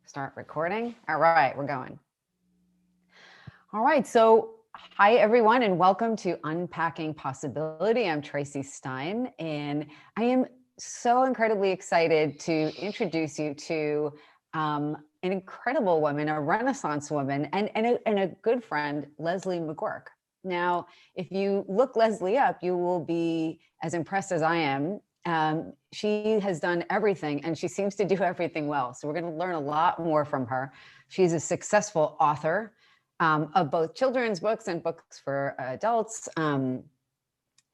Start recording. All right, we're going. All right, so hi everyone and welcome to Unpacking Possibility. I'm Tracy Stein and I am so incredibly excited to introduce you to an incredible woman, a Renaissance woman, and a good friend, Leslie McGuirk. Now, if you look Leslie up, you will be as impressed as I am. She has done everything and she seems to do everything well. So we're going to learn a lot more from her. She's a successful author of both children's books and books for adults.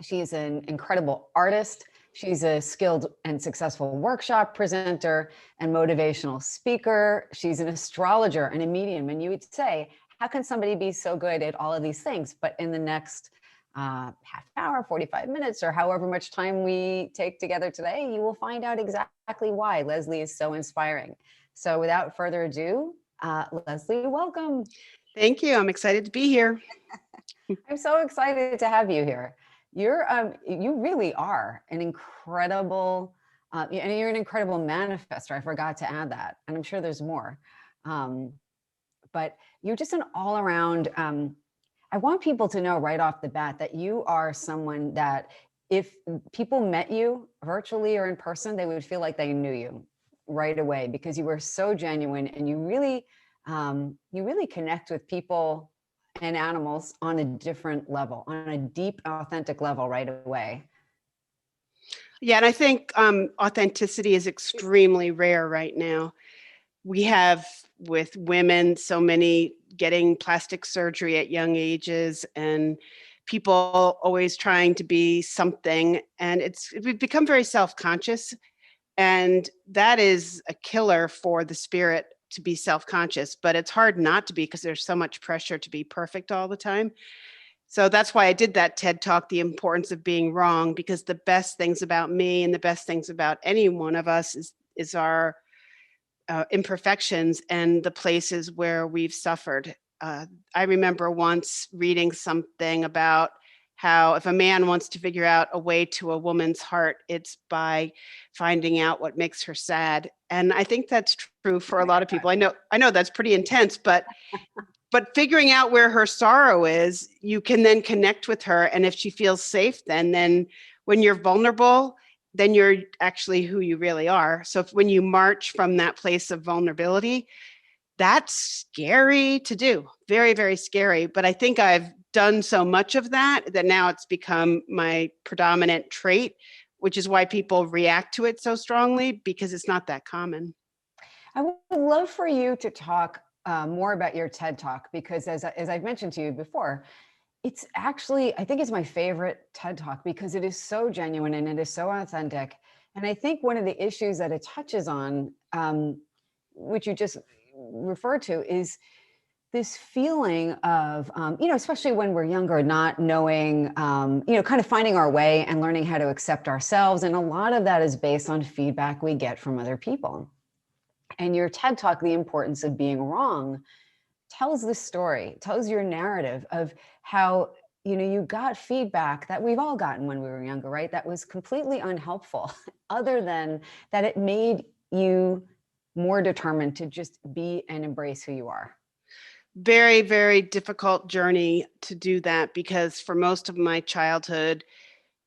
She's an incredible artist. She's a skilled and successful workshop presenter and motivational speaker. She's an astrologer and a medium. And you would say, how can somebody be so good at all of these things? But in the next half hour, 45 minutes, or however much time we take together today, you will find out exactly why Leslie is so inspiring. So without further ado, Leslie, welcome. Thank you. I'm excited to be here. I'm so excited to have you here. You really are an incredible, and you're an incredible manifestor. I forgot to add that, and I'm sure there's more. But you're just an all-around. I want people to know right off the bat that you are someone that if people met you virtually or in person, they would feel like they knew you right away because you were so genuine and you really connect with people and animals on a different level, on a deep, authentic level right away. Yeah, and I think authenticity is extremely rare right now. We have with women, so many getting plastic surgery at young ages and people always trying to be something. And we've become very self-conscious. And that is a killer for the spirit to be self-conscious, but it's hard not to be because there's so much pressure to be perfect all the time. So that's why I did that TED Talk, the importance of being wrong, because the best things about me and the best things about any one of us is our imperfections and the places where we've suffered. I remember once reading something about how if a man wants to figure out a way to a woman's heart, it's by finding out what makes her sad. And I think that's true for a lot of people. I know that's pretty intense, but figuring out where her sorrow is, you can then connect with her. And if she feels safe, then when you're vulnerable, then you're actually who you really are. So when you march from that place of vulnerability, that's scary to do. Very, very scary. But I think I've done so much of that now it's become my predominant trait, which is why people react to it so strongly because it's not that common. I would love for you to talk more about your TED Talk because as I've mentioned to you before, it's actually, I think it's my favorite TED Talk because it is so genuine and it is so authentic. And I think one of the issues that it touches on, which you just referred to, is this feeling of, especially when we're younger, not knowing, kind of finding our way and learning how to accept ourselves. And a lot of that is based on feedback we get from other people. And your TED Talk, The Importance of Being Wrong, tells the story, tells your narrative of how, you got feedback that we've all gotten when we were younger, right? That was completely unhelpful, other than that it made you more determined to just be and embrace who you are. Very, very difficult journey to do that because for most of my childhood,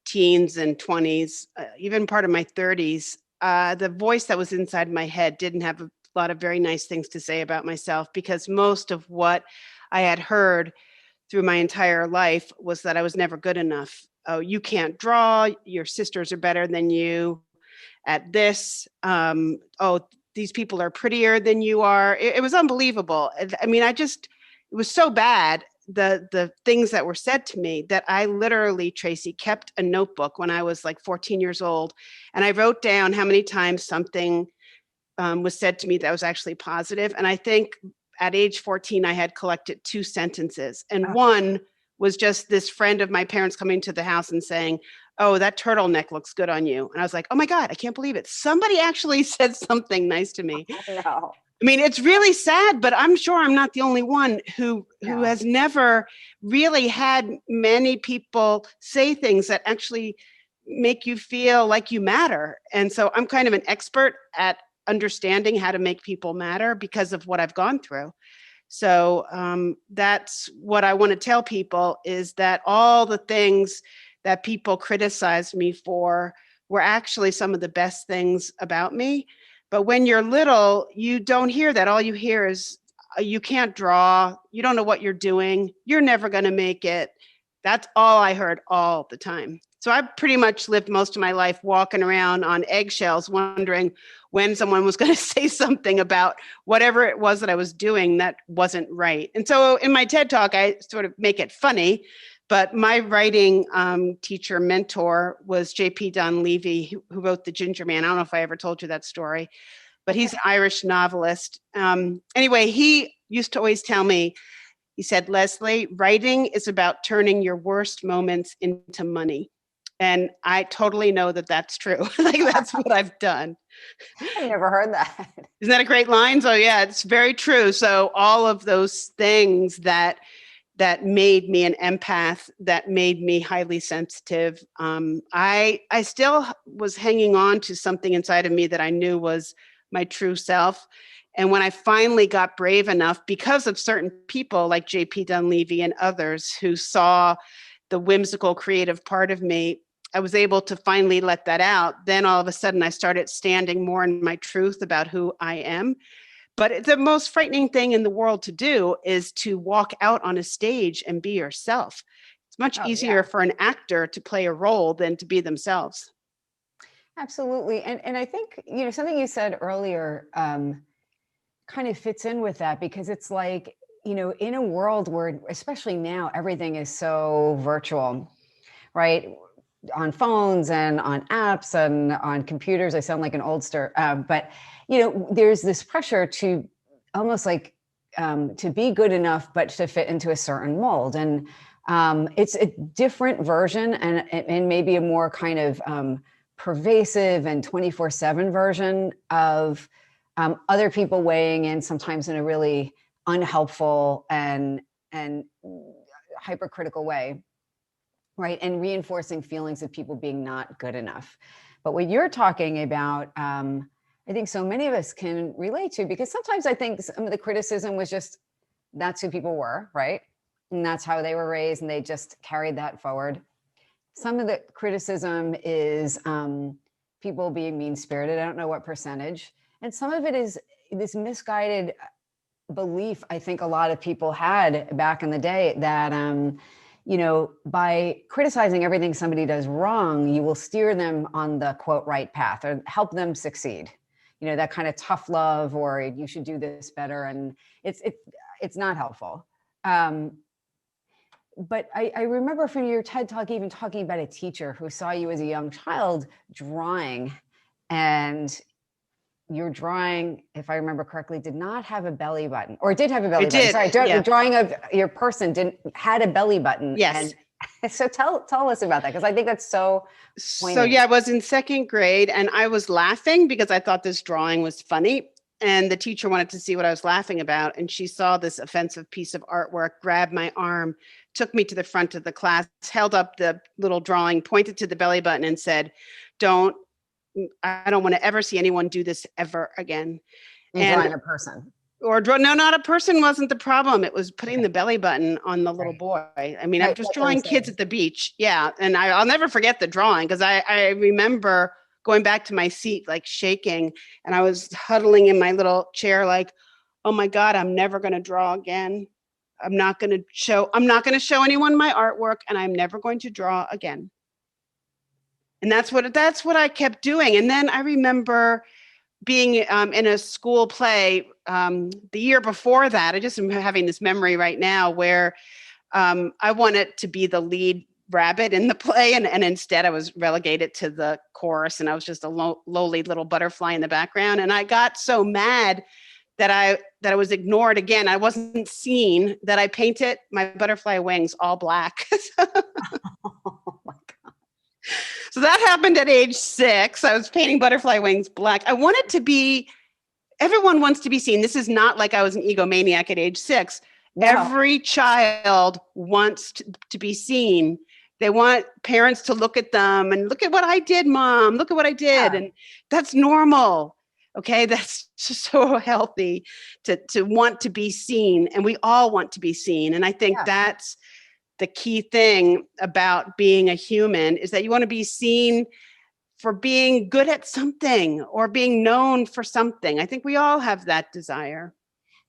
teens and 20s, even part of my 30s, the voice that was inside my head didn't have a lot of very nice things to say about myself because most of what I had heard through my entire life was that I was never good enough. Oh, you can't draw. Your sisters are better than you at this. These people are prettier than you are. It was unbelievable. I mean, it was so bad, the things that were said to me, that I literally, Tracy, kept a notebook when I was like 14 years old. And I wrote down how many times something was said to me that was actually positive. And I think at age 14, I had collected 2 sentences. And one was just this friend of my parents coming to the house and saying, "Oh, that turtleneck looks good on you." And I was like, "Oh my God, I can't believe it. Somebody actually said something nice to me." No. I mean, it's really sad, but I'm sure I'm not the only one who has never really had many people say things that actually make you feel like you matter. And so I'm kind of an expert at understanding how to make people matter because of what I've gone through. So that's what I want to tell people, is that all the things that people criticized me for were actually some of the best things about me. But when you're little, you don't hear that. All you hear is, you can't draw, you don't know what you're doing, you're never going to make it. That's all I heard all the time. So I pretty much lived most of my life walking around on eggshells, wondering when someone was going to say something about whatever it was that I was doing that wasn't right. And so in my TED Talk, I sort of make it funny, but my writing teacher mentor was J.P. Donlevy, who wrote The Ginger Man. I don't know if I ever told you that story, but he's an Irish novelist. Anyway, he used to always tell me, he said, Leslie, writing is about turning your worst moments into money. And I totally know that that's true. Like, that's what I've done. I never heard that. Isn't that a great line? So yeah, it's very true. So all of those things that made me an empath, that made me highly sensitive, I still was hanging on to something inside of me that I knew was my true self. And when I finally got brave enough, because of certain people like J.P. Donlevy and others who saw the whimsical, creative part of me, I was able to finally let that out. Then all of a sudden I started standing more in my truth about who I am. But the most frightening thing in the world to do is to walk out on a stage and be yourself. It's much easier for an actor to play a role than to be themselves. Absolutely. And I think, something you said earlier kind of fits in with that, because it's like, in a world where, especially now, everything is so virtual, right? On phones and on apps and on computers. I sound like an oldster, but there's this pressure to almost like to be good enough, but to fit into a certain mold. And it's a different version, and maybe a more kind of pervasive and 24/7 version of other people weighing in, sometimes in a really unhelpful and hypercritical way. Right. And reinforcing feelings of people being not good enough. But what you're talking about, I think so many of us can relate to, because sometimes I think some of the criticism was just, that's who people were, right? And that's how they were raised, and they just carried that forward. Some of the criticism is people being mean-spirited. I don't know what percentage. And some of it is this misguided belief I think a lot of people had back in the day, that by criticizing everything somebody does wrong, you will steer them on the quote right path, or help them succeed. That kind of tough love, or you should do this better. And it's not helpful. But I remember from your TED Talk even talking about a teacher who saw you as a young child drawing, and your drawing, if I remember correctly, did not have a belly button, or did have a belly button. Sorry, the drawing of your person had a belly button. Yes. And so tell us about that, because I think that's so poignant. So yeah, I was in second grade, and I was laughing because I thought this drawing was funny. And the teacher wanted to see what I was laughing about. And she saw this offensive piece of artwork, grabbed my arm, took me to the front of the class, held up the little drawing, pointed to the belly button, and said, I don't want to ever see anyone do this ever again. And drawing a person. No, not a person wasn't the problem. It was putting the belly button on the little boy. I mean, I'm just drawing kids at the beach. Yeah. And I'll never forget the drawing, because I remember going back to my seat, like shaking, and I was huddling in my little chair like, oh my God, I'm never going to draw again. I'm not going to show anyone my artwork, and I'm never going to draw again. And that's what I kept doing. And then I remember being in a school play the year before that. I just am having this memory right now where I wanted to be the lead rabbit in the play, and instead I was relegated to the chorus, and I was just a lowly little butterfly in the background. And I got so mad that I was ignored again. I wasn't seen, that I painted my butterfly wings all black. So that happened at age 6. I was painting butterfly wings black. I wanted to be, everyone wants to be seen. This is not like I was an egomaniac at age 6. No. Every child wants to be seen. They want parents to look at them and look at what I did, Mom. Look at what I did. Yeah. And that's normal. Okay, that's just so healthy to want to be seen, and we all want to be seen. And I think Yeah. that's the key thing about being a human, is that you want to be seen for being good at something or being known for something. I think we all have that desire.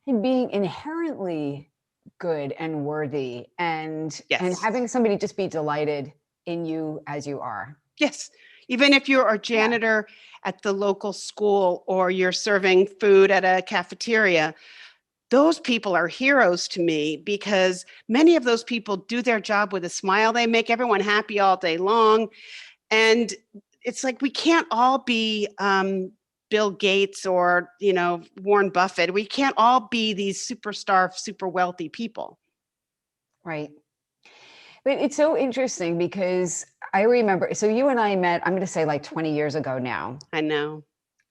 And being inherently good and worthy, and Yes. having somebody just be delighted in you as you are. Yes. Even if you're a Yeah. janitor at the local school or you're serving food at a cafeteria, those people are heroes to me, because many of those people do their job with a smile. They make everyone happy all day long. And it's like, we can't all be Bill Gates or, Warren Buffett. We can't all be these superstar, super wealthy people. Right. But it's so interesting because I remember, so you and I met, I'm going to say like 20 years ago now, I know.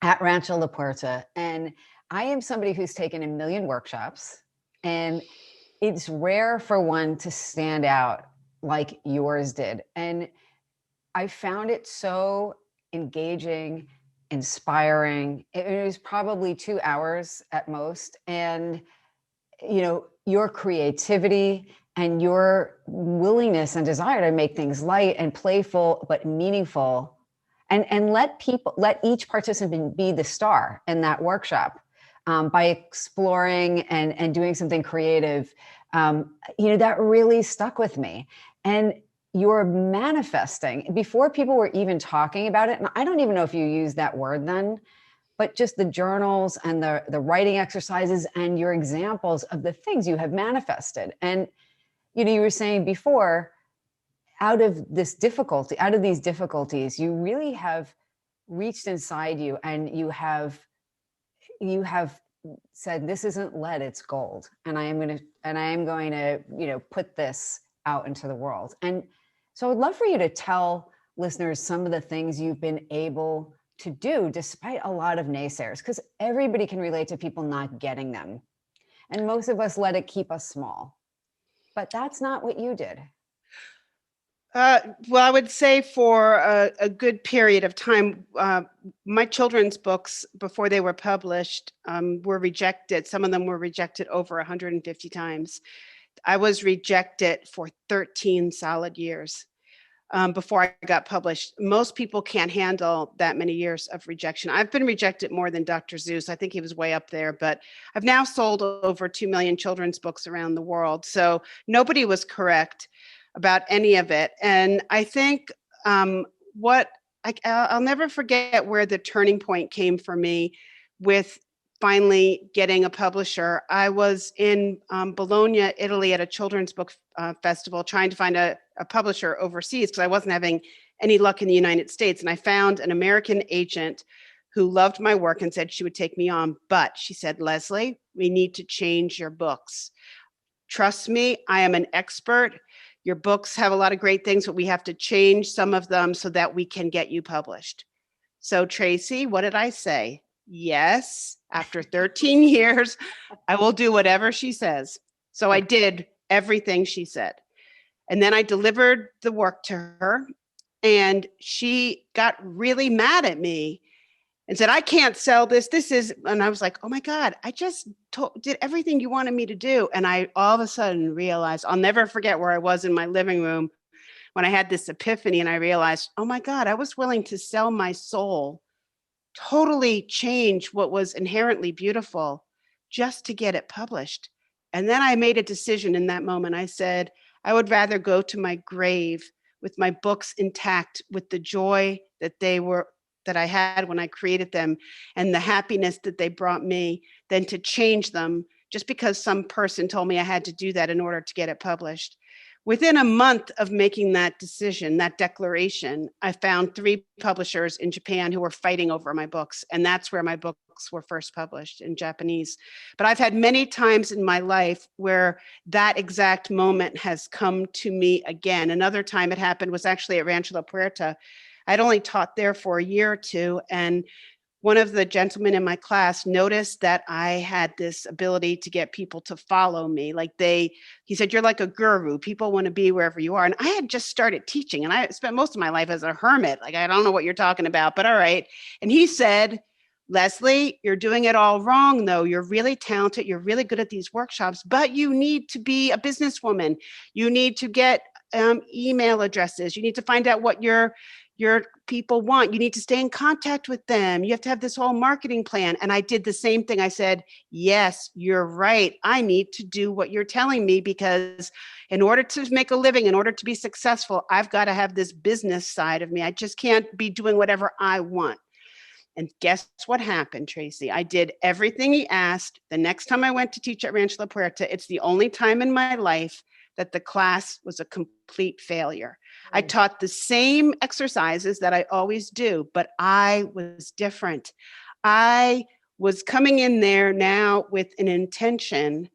at Rancho La Puerta. And I am somebody who's taken a million workshops, and it's rare for one to stand out like yours did. And I found it so engaging, inspiring. It was probably 2 hours at most. And, your creativity and your willingness and desire to make things light and playful, but meaningful. And let each participant be the star in that workshop, by exploring and doing something creative. That really stuck with me. And you're manifesting before people were even talking about it. And I don't even know if you used that word then, but just the journals and the writing exercises and your examples of the things you have manifested. And, you were saying before, out of these difficulties, you really have reached inside you, and you have said, this isn't lead, it's gold. And I am going to, put this out into the world. And so I'd love for you to tell listeners some of the things you've been able to do despite a lot of naysayers, because everybody can relate to people not getting them. And most of us let it keep us small. But that's not what you did. Well, I would say for a good period of time, my children's books, before they were published, were rejected. Some of them were rejected over 150 times. I was rejected for 13 solid years before I got published. Most people can't handle that many years of rejection. I've been rejected more than Dr. Seuss. I think he was way up there, but I've now sold over 2 million children's books around the world. So nobody was correct about any of it. And I think what I'll never forget where the turning point came for me with finally getting a publisher. I was in Bologna, Italy, at a children's book festival, trying to find a publisher overseas because I wasn't having any luck in the United States. And I found an American agent who loved my work and said she would take me on. But she said, Leslie, we need to change your books. Trust me, I am an expert. Your books have a lot of great things, but we have to change some of them so that we can get you published. So, Tracy, what did I say? Yes, after 13 years, I will do whatever she says. So I did everything she said. And then I delivered the work to her, and she got really mad at me and said, I can't sell this. And I was like, oh my God, I just did everything you wanted me to do. And I all of a sudden realized, I'll never forget where I was in my living room when I had this epiphany, and I realized, oh my God, I was willing to sell my soul, totally change what was inherently beautiful just to get it published. And then I made a decision in that moment. I said, I would rather go to my grave with my books intact, with the joy that I had when I created them and the happiness that they brought me, than to change them just because some person told me I had to do that in order to get it published. Within a month of making that decision, that declaration, I found 3 publishers in Japan who were fighting over my books. And that's where my books were first published, in Japanese. But I've had many times in my life where that exact moment has come to me again. Another time it happened was actually at Rancho La Puerta. I'd only taught there for a year or two, and one of the gentlemen in my class noticed that I had this ability to get people to follow me. He said, you're like a guru. People want to be wherever you are. And I had just started teaching, and I spent most of my life as a hermit. Like, I don't know what you're talking about, but all right. And he said, Leslie, you're doing it all wrong, though. You're really talented. You're really good at these workshops, but you need to be a businesswoman. You need to get email addresses. You need to find out what your people want. You need to stay in contact with them. You have to have this whole marketing plan. And I did the same thing. I said, yes, you're right. I need to do what you're telling me, because in order to make a living, in order to be successful, I've got to have this business side of me. I just can't be doing whatever I want. And guess what happened, Tracy? I did everything he asked. The next time I went to teach at Rancho La Puerta, it's the only time in my life that the class was a complete failure. I taught the same exercises that I always do, but I was different. I was coming in there now with an intention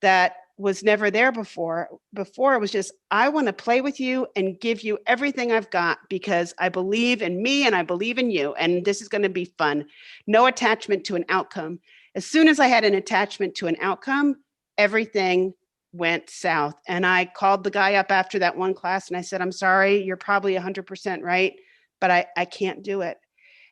that was never there before. Before it was just, I want to play with you and give you everything I've got because I believe in me and I believe in you. And this is going to be fun. No attachment to an outcome. As soon as I had an attachment to an outcome, everything went south. And I called the guy up after that one class and I said, I'm sorry, you're probably 100% right, but I can't do it.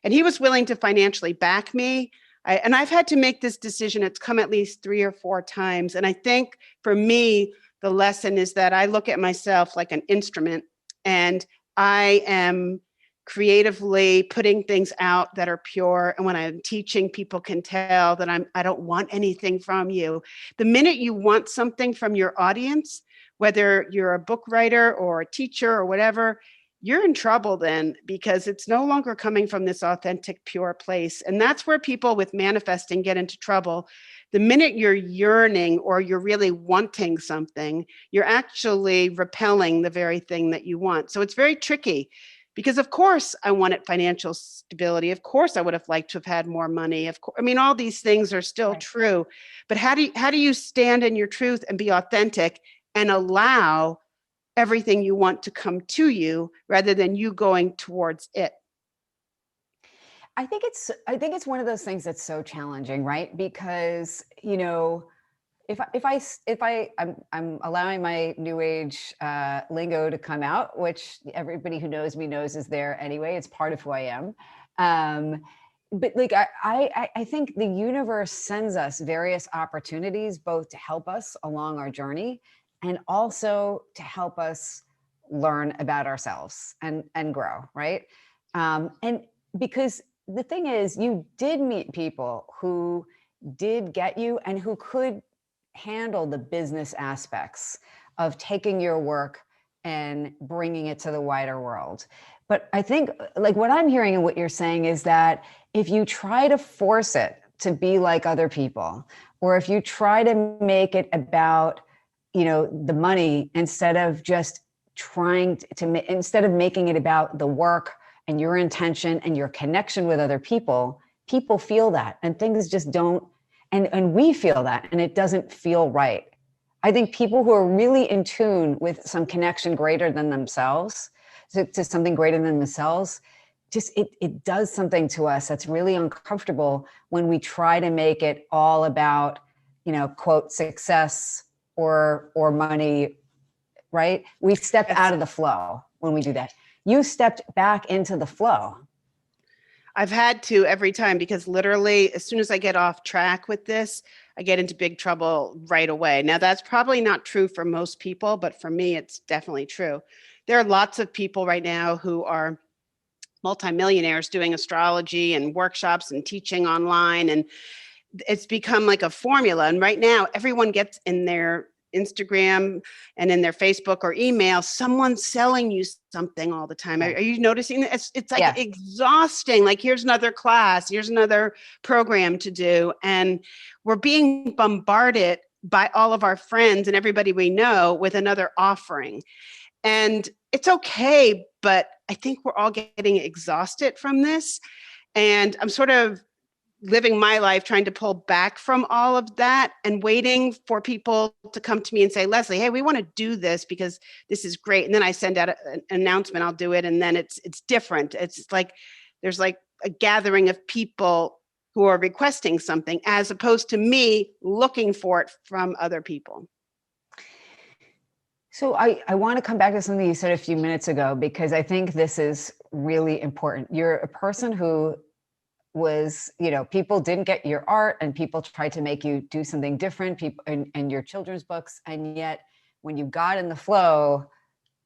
And he was willing to financially back me. And I've had to make this decision. It's come at least 3 or 4 times. And I think for me, the lesson is that I look at myself like an instrument, and I am creatively putting things out that are pure. And when I'm teaching, people can tell that I don't want anything from you. The minute you want something from your audience, whether you're a book writer or a teacher or whatever, you're in trouble then, because it's no longer coming from this authentic, pure place. And that's where people with manifesting get into trouble. The minute you're yearning or you're really wanting something, you're actually repelling the very thing that you want. So it's very tricky, because of course I wanted financial stability. Of course I would have liked to have had more money. Of course, I mean, all these things are still true, but how do you stand in your truth and be authentic and allow everything you want to come to you rather than you going towards it? I think it's one of those things that's so challenging, right? Because, you know, I'm allowing my new age lingo to come out, which everybody who knows me knows is there anyway. It's part of who I am. But like I think the universe sends us various opportunities, both to help us along our journey and also to help us learn about ourselves and grow, right? And because the thing is, you did meet people who did get you and who could handle the business aspects of taking your work and bringing it to the wider world. But I think like what I'm hearing and what you're saying is that if you try to force it to be like other people, or if you try to make it about, you know, the money instead of just trying to instead of making it about the work and your intention and your connection with other people, people feel that and things just don't, and we feel that and it doesn't feel right. I think people who are really in tune with some connection greater than themselves, to something greater than themselves, just it does something to us that's really uncomfortable when we try to make it all about, you know, quote, success or money, right? We step out of the flow when we do that. You stepped back into the flow. I've had to every time, because literally as soon as I get off track with this, I get into big trouble right away. Now, that's probably not true for most people, but for me, it's definitely true. There are lots of people right now who are multimillionaires doing astrology and workshops and teaching online, and it's become like a formula. And right now, everyone gets in their Instagram and in their Facebook or email, someone's selling you something all the time. Are you noticing that? It's like exhausting. Like, here's another class, here's another program to do. And we're being bombarded by all of our friends and everybody we know with another offering. And it's okay, but I think we're all getting exhausted from this. And I'm sort of living my life trying to pull back from all of that and waiting for people to come to me and say, Leslie, hey, we want to do this because this is great. And then I send out an announcement, I'll do it. And then it's different. It's like, there's like a gathering of people who are requesting something as opposed to me looking for it from other people. So I want to come back to something you said a few minutes ago, because I think this is really important. You're a person who was, people didn't get your art and people tried to make you do something different, people and your children's books. And yet when you got in the flow,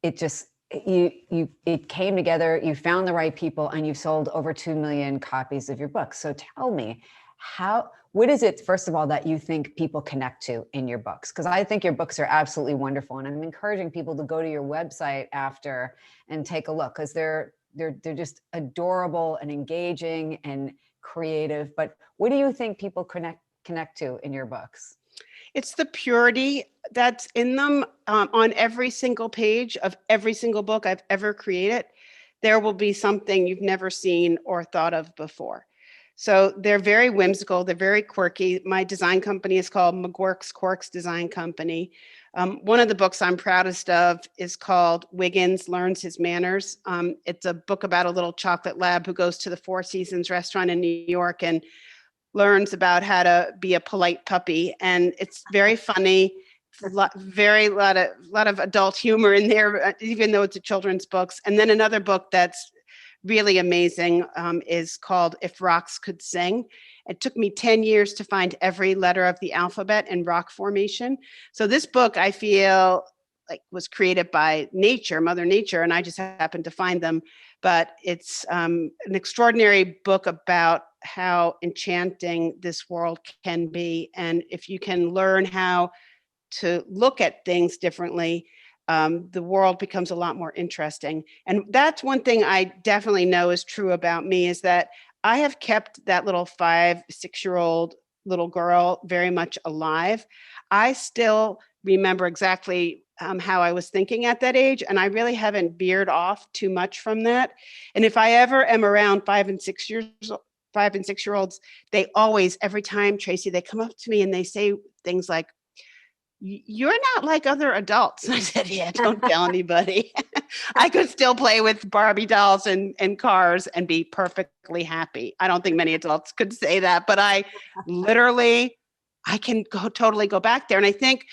it just, it came together, you found the right people, and you've sold over 2 million copies of your book. So tell me, what is it, first of all, that you think people connect to in your books? Because I think your books are absolutely wonderful. And I'm encouraging people to go to your website after and take a look, because they're just adorable and engaging and creative. But what do you think people connect to in your books? It's the purity that's in them. On every single page of every single book I've ever created, there will be something you've never seen or thought of before. So they're very whimsical. They're very quirky. My design company is called McGuirk's Quirks Design Company. One of the books I'm proudest of is called Wiggins Learns His Manners. It's a book about a little chocolate lab who goes to the Four Seasons restaurant in New York and learns about how to be a polite puppy. And it's very funny. A lot of adult humor in there, even though it's a children's books. And then another book that's really amazing is called If Rocks Could Sing. It took me 10 years to find every letter of the alphabet in rock formation. So this book, I feel like, was created by nature, Mother Nature, and I just happened to find them. But it's an extraordinary book about how enchanting this world can be. And if you can learn how to look at things differently, the world becomes a lot more interesting. And that's one thing I definitely know is true about me, is that I have kept that little 5-6-year-old little girl very much alive. I still remember exactly how I was thinking at that age, and I really haven't veered off too much from that. And if I ever am around 5 and 6-year-olds, they always, every time, Tracy, they come up to me and they say things like, "You're not like other adults." I said, "Yeah, don't tell anybody." I could still play with Barbie dolls and cars and be perfectly happy. I don't think many adults could say that, but I can totally go back there. And I think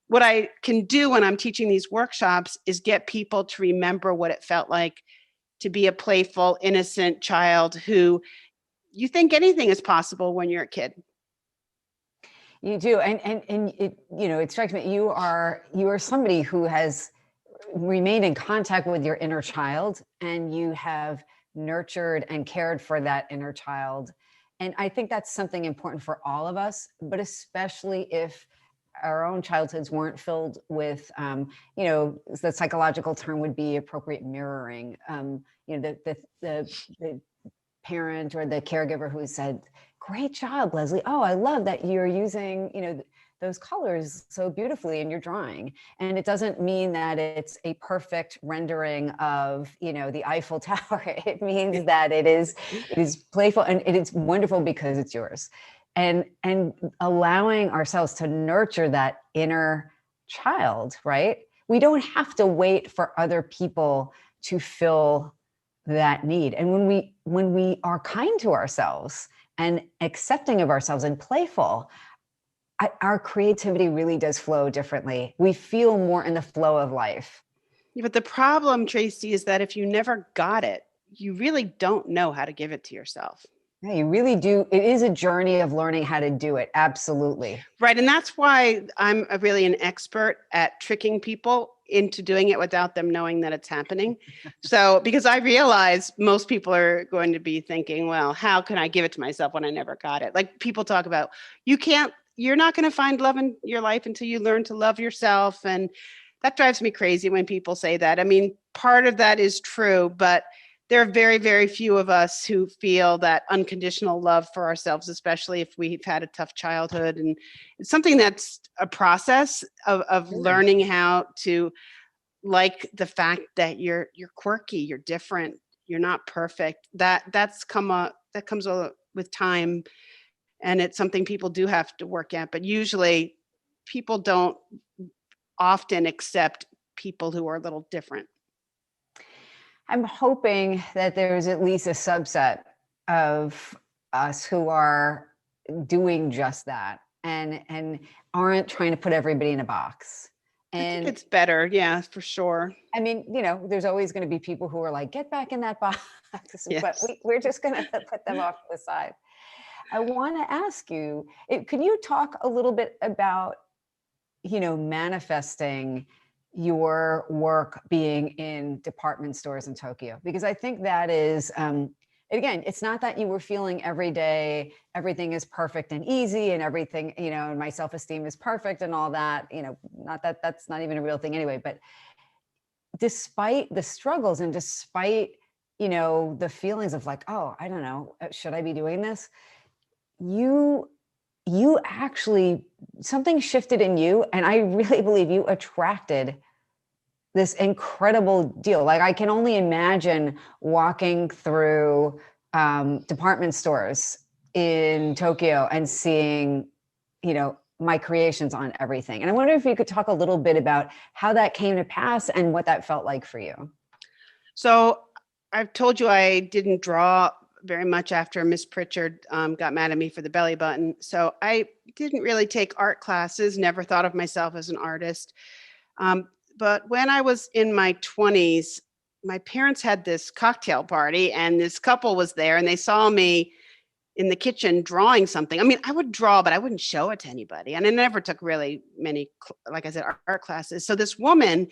what I can do when I'm teaching these workshops is get people to remember what it felt like to be a playful, innocent child who you think anything is possible when you're a kid. You do, and it, it strikes me, you are somebody who has remained in contact with your inner child, and you have nurtured and cared for that inner child. And I think that's something important for all of us, but especially if our own childhoods weren't filled with, the psychological term would be appropriate mirroring. The parent or the caregiver who said, "Great job, Leslie. Oh, I love that you're using, those colors so beautifully in your drawing." And it doesn't mean that it's a perfect rendering of, the Eiffel Tower. It means that it is playful, and it is wonderful because it's yours. And allowing ourselves to nurture that inner child, right? We don't have to wait for other people to fill that need. And when we are kind to ourselves and accepting of ourselves and playful, our creativity really does flow differently. We feel more in the flow of life. Yeah, but the problem, Tracy, is that if you never got it, you really don't know how to give it to yourself. Yeah, you really do. It is a journey of learning how to do it. Absolutely. Right. And that's why I'm really an expert at tricking people into doing it without them knowing that it's happening. So, because I realize most people are going to be thinking, well, how can I give it to myself when I never got it? Like people talk about, you're not going to find love in your life until you learn to love yourself. And that drives me crazy when people say that. I mean, part of that is true, but there are very, very few of us who feel that unconditional love for ourselves, especially if we've had a tough childhood. And it's something that's a process of learning how to like the fact that you're quirky, you're different, you're not perfect. That comes with time, and it's something people do have to work at. But usually, people don't often accept people who are a little different. I'm hoping that there's at least a subset of us who are doing just that and aren't trying to put everybody in a box. And I think it's better. Yeah, for sure. I mean, there's always going to be people who are like, "Get back in that box." but Yes. we're just going to put them off to the side. I want to ask you, can you talk a little bit about, manifesting your work being in department stores in Tokyo? Because I think that is, again, it's not that you were feeling every day everything is perfect and easy and everything, and my self-esteem is perfect and all that, not that that's not even a real thing anyway, but despite the struggles and despite, the feelings of like, oh, I don't know, should I be doing this? You actually, something shifted in you, and I really believe you attracted this incredible deal. Like, I can only imagine walking through department stores in Tokyo and seeing, my creations on everything. And I wonder if you could talk a little bit about how that came to pass and what that felt like for you. So I've told you I didn't draw very much after Miss Pritchard got mad at me for the belly button. So I didn't really take art classes, never thought of myself as an artist. But when I was in my 20s, my parents had this cocktail party and this couple was there and they saw me in the kitchen drawing something. I mean, I would draw, but I wouldn't show it to anybody. And I never took really many, like I said, art classes. So this woman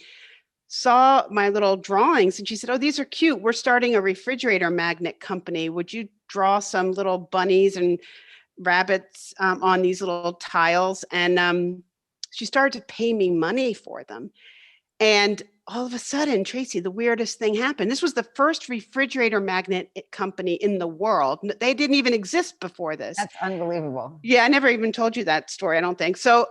saw my little drawings and she said, "Oh, these are cute. We're starting a refrigerator magnet company. Would you draw some little bunnies and rabbits on these little tiles?" And she started to pay me money for them. And all of a sudden, Tracy, the weirdest thing happened. This was the first refrigerator magnet company in the world. They didn't even exist before this. That's unbelievable. Yeah, I never even told you that story, I don't think. So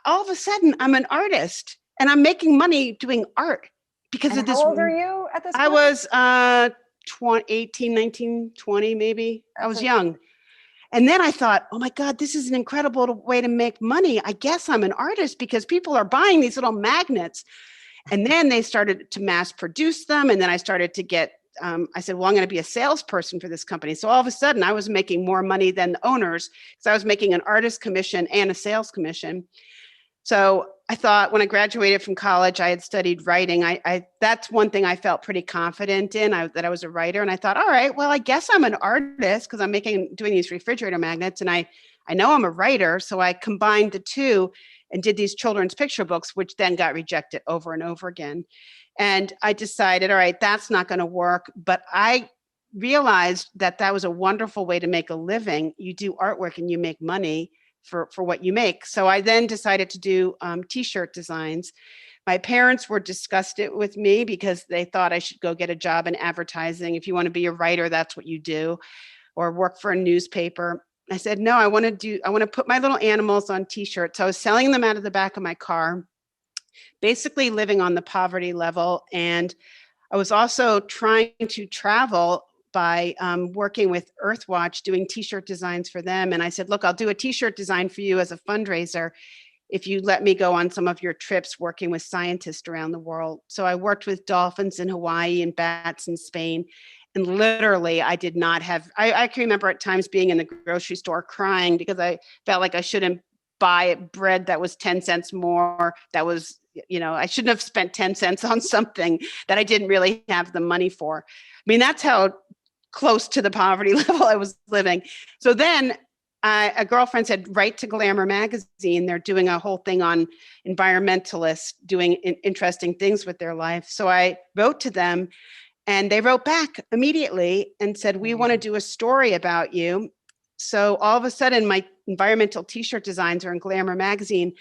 all of a sudden, I'm an artist and I'm making money doing art because And of how this. old are you at this I point? was 20, 18, 19, 20, maybe. I That's was young. And then I thought, oh my God, this is an incredible way to make money. I guess I'm an artist because people are buying these little magnets. And then they started to mass produce them. And then I started to get, I said, well, I'm going to be a salesperson for this company. So all of a sudden I was making more money than the owners because I was making an artist commission and a sales commission. So I thought when I graduated from college, I had studied writing. I that's one thing I felt pretty confident in, that I was a writer. And I thought, all right, well, I guess I'm an artist because I'm doing these refrigerator magnets. And I know I'm a writer. So I combined the two and did these children's picture books, which then got rejected over and over again. And I decided, all right, that's not going to work. But I realized that that was a wonderful way to make a living. You do artwork and you make money for what you make. So I then decided to do t-shirt designs. My parents were disgusted with me because they thought I should go get a job in advertising. If you want to be a writer, that's what you do, or work for a newspaper. I said, no, I want to put my little animals on t-shirts. So I was selling them out of the back of my car, basically living on the poverty level. And I was also trying to travel by working with Earthwatch, doing t-shirt designs for them. And I said, look, I'll do a t-shirt design for you as a fundraiser if you let me go on some of your trips working with scientists around the world. So I worked with dolphins in Hawaii and bats in Spain. And literally, I did not have, I can remember at times being in the grocery store crying because I felt like I shouldn't buy bread that was 10 cents more. That was, I shouldn't have spent 10 cents on something that I didn't really have the money for. I mean, that's how close to the poverty level I was living. So then a girlfriend said, write to Glamour magazine. They're doing a whole thing on environmentalists doing interesting things with their life. So I wrote to them and they wrote back immediately and said, we want to do a story about you. So all of a sudden my environmental t-shirt designs are in Glamour magazine.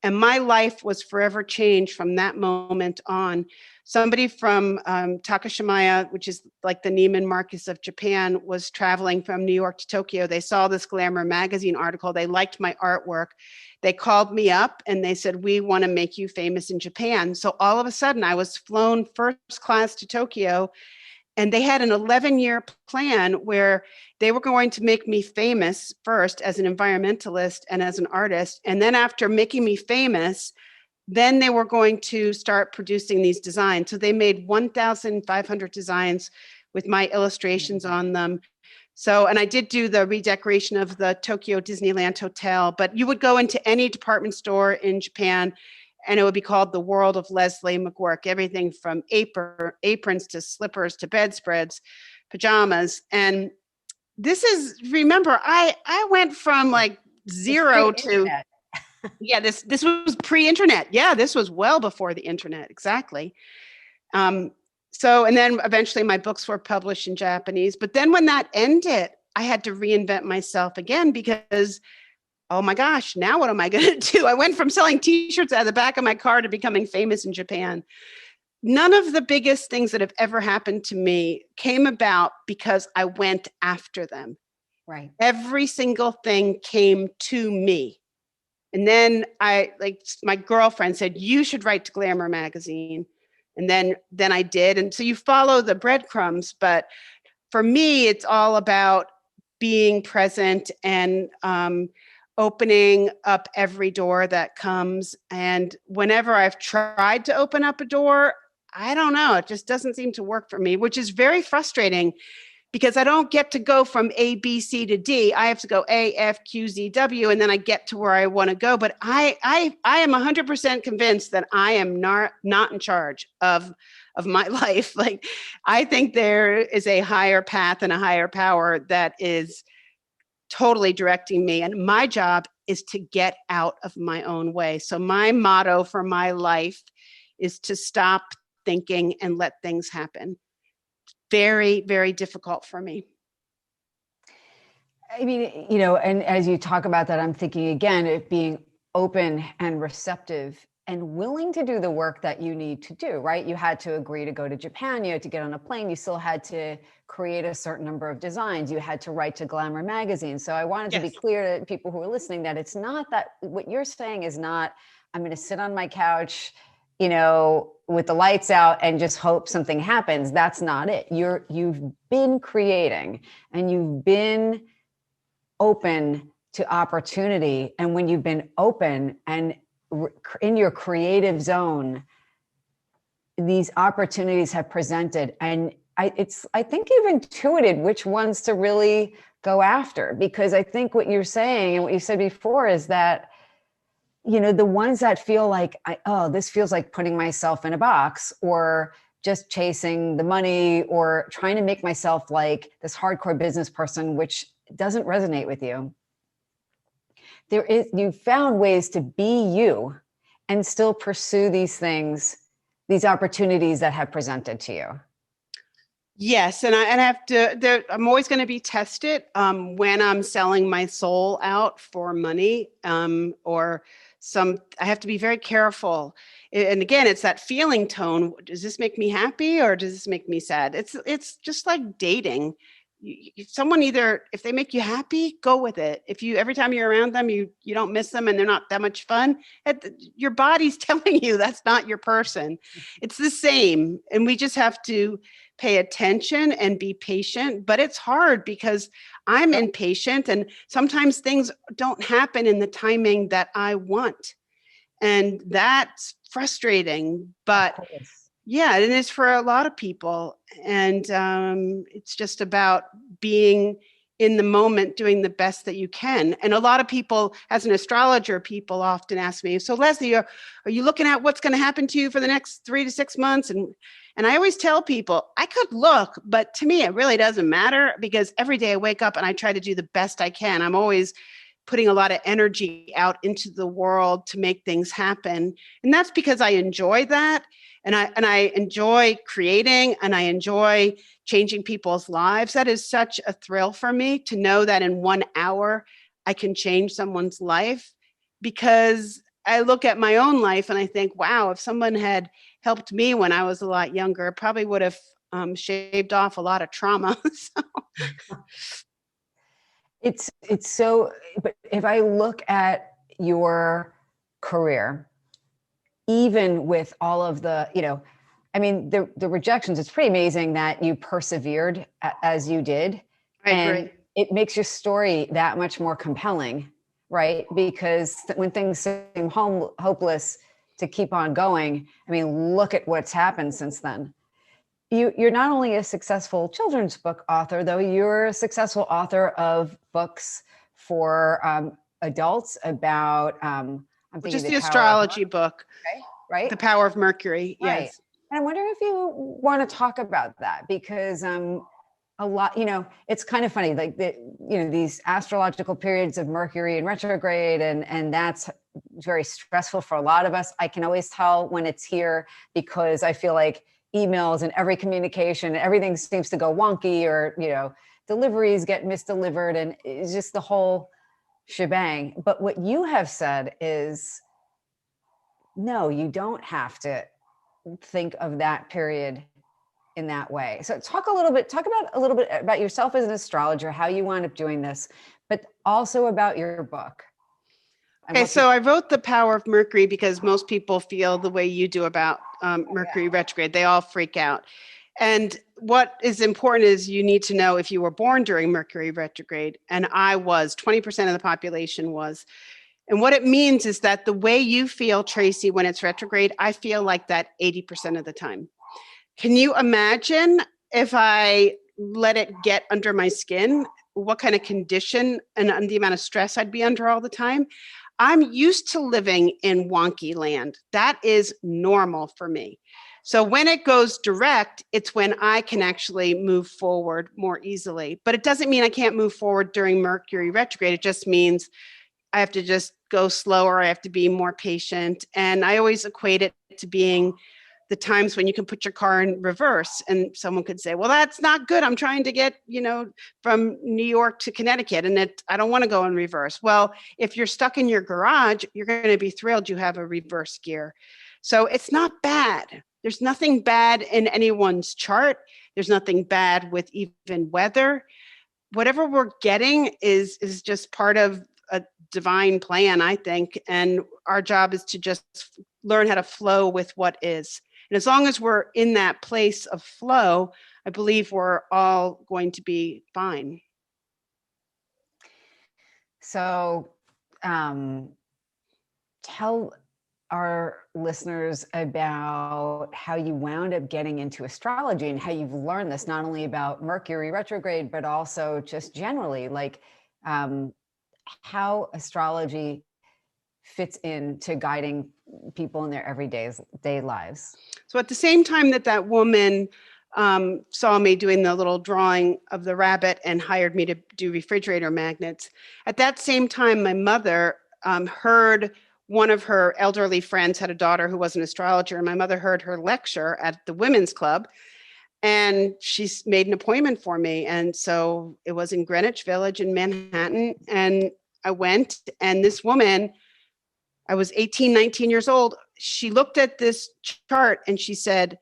And my life was forever changed from that moment on. Somebody from Takashimaya, which is like the Neiman Marcus of Japan, was traveling from New York to Tokyo. They saw this Glamour magazine article. They liked my artwork. They called me up and they said, we want to make you famous in Japan. So all of a sudden I was flown first class to Tokyo. And they had an 11-year plan where they were going to make me famous first as an environmentalist and as an artist. And then after making me famous, then they were going to start producing these designs. So they made 1,500 designs with my illustrations on them. So, and I did do the redecoration of the Tokyo Disneyland Hotel, but you would go into any department store in Japan and it would be called The World of Leslie McGuirk, everything from aprons to slippers to bedspreads, pajamas. And this is, remember, I went from like It's zero to, pre-internet. yeah, this was pre-internet. Yeah, this was well before the internet. Exactly. Um, so, and then eventually my books were published in Japanese. But then when that ended, I had to reinvent myself again because, oh my gosh, now what am I going to do? I went from selling t-shirts out of the back of my car to becoming famous in Japan. None of the biggest things that have ever happened to me came about because I went after them. Right. Every single thing came to me. And then my girlfriend said, you should write to Glamour magazine. And then I did. And so you follow the breadcrumbs. But for me, it's all about being present and opening up every door that comes. And whenever I've tried to open up a door, I don't know, it just doesn't seem to work for me, which is very frustrating because I don't get to go from A, B, C to D. I have to go A, F, Q, Z, W, and then I get to where I want to go. But I am 100% convinced that I am not in charge of my life. Like, I think there is a higher path and a higher power that is totally directing me. And my job is to get out of my own way. So my motto for my life is to stop thinking and let things happen. Very, very difficult for me. I mean, and as you talk about that, I'm thinking again, it being open and receptive and willing to do the work that you need to do, right? You had to agree to go to Japan, you had to get on a plane, you still had to create a certain number of designs, you had to write to Glamour magazine. So I wanted to be clear to people who are listening that it's not that what you're saying is not, I'm going to sit on my couch, with the lights out and just hope something happens. That's not it. You've been creating and you've been open to opportunity. And when you've been open and in your creative zone, these opportunities have presented. And I think you've intuited which ones to really go after, because I think what you're saying and what you said before is that, the ones that feel like, this feels like putting myself in a box or just chasing the money or trying to make myself like this hardcore business person, which doesn't resonate with you. You found ways to be you and still pursue these things, these opportunities that have presented to you. Yes, and I have to. I'm always going to be tested when I'm selling my soul out for money, or I have to be very careful. And again, it's that feeling tone. Does this make me happy or does this make me sad? It's just like dating. Someone either, if they make you happy, go with it. If every time you're around them, you don't miss them and they're not that much fun, your body's telling you that's not your person. It's the same. And we just have to pay attention and be patient. But it's hard because I'm impatient and sometimes things don't happen in the timing that I want. And that's frustrating. But yeah, it is for a lot of people. And it's just about being in the moment, doing the best that you can. And a lot of people, as an astrologer, people often ask me, so Leslie, are you looking at what's going to happen to you for the next 3 to 6 months? And I always tell people, I could look, but to me, it really doesn't matter because every day I wake up and I try to do the best I can. I'm always putting a lot of energy out into the world to make things happen. And that's because I enjoy that. And I enjoy creating and I enjoy changing people's lives. That is such a thrill for me to know that in 1 hour, I can change someone's life, because I look at my own life and I think, wow, if someone had helped me when I was a lot younger, it probably would have shaved off a lot of trauma. So. It's so, but if I look at your career, even with all of the, the rejections, it's pretty amazing that you persevered as you did. I agree. It makes your story that much more compelling, right? Because when things seem hopeless to keep on going, look at what's happened since then. You're not only a successful children's book author, though, you're a successful author of books for adults about, just the astrology book, right? The Power of Mercury. Right. Yes. And I wonder if you want to talk about that, because a a lot, it's kind of funny, like these astrological periods of Mercury in retrograde, and that's very stressful for a lot of us. I can always tell when it's here because I feel like emails and every communication, everything seems to go wonky, or, deliveries get misdelivered, and it's just the whole shebang. But what you have said is, no, you don't have to think of that period in that way. So talk a little bit about yourself as an astrologer, how you wound up doing this, but also about your book. Okay, so I wrote The Power of Mercury because most people feel the way you do about Mercury retrograde. They all freak out. And what is important is you need to know if you were born during Mercury retrograde, and I was, 20% of the population was. And what it means is that the way you feel, Tracy, when it's retrograde, I feel like that 80% of the time. Can you imagine if I let it get under my skin, what kind of condition and the amount of stress I'd be under all the time? I'm used to living in wonky land. That is normal for me. So when it goes direct, it's when I can actually move forward more easily. But it doesn't mean I can't move forward during Mercury retrograde. It just means I have to just go slower. I have to be more patient. And I always equate it to being the times when you can put your car in reverse, and someone could say, well, that's not good. I'm trying to get, from New York to Connecticut, and I don't want to go in reverse. Well, if you're stuck in your garage, you're going to be thrilled you have a reverse gear. So it's not bad. There's nothing bad in anyone's chart. There's nothing bad with even weather. Whatever we're getting is just part of a divine plan, I think. And our job is to just learn how to flow with what is. And as long as we're in that place of flow, I believe we're all going to be fine. So tell our listeners about how you wound up getting into astrology and how you've learned this, not only about Mercury retrograde, but also just generally, like how astrology fits into guiding people in their everyday lives. So at the same time that woman saw me doing the little drawing of the rabbit and hired me to do refrigerator magnets, at that same time, my mother heard one of her elderly friends had a daughter who was an astrologer, and my mother heard her lecture at the women's club, and she made an appointment for me. And so it was in Greenwich Village in Manhattan, and I went, and this woman, I was 18, 19 years old. She looked at this chart and she said,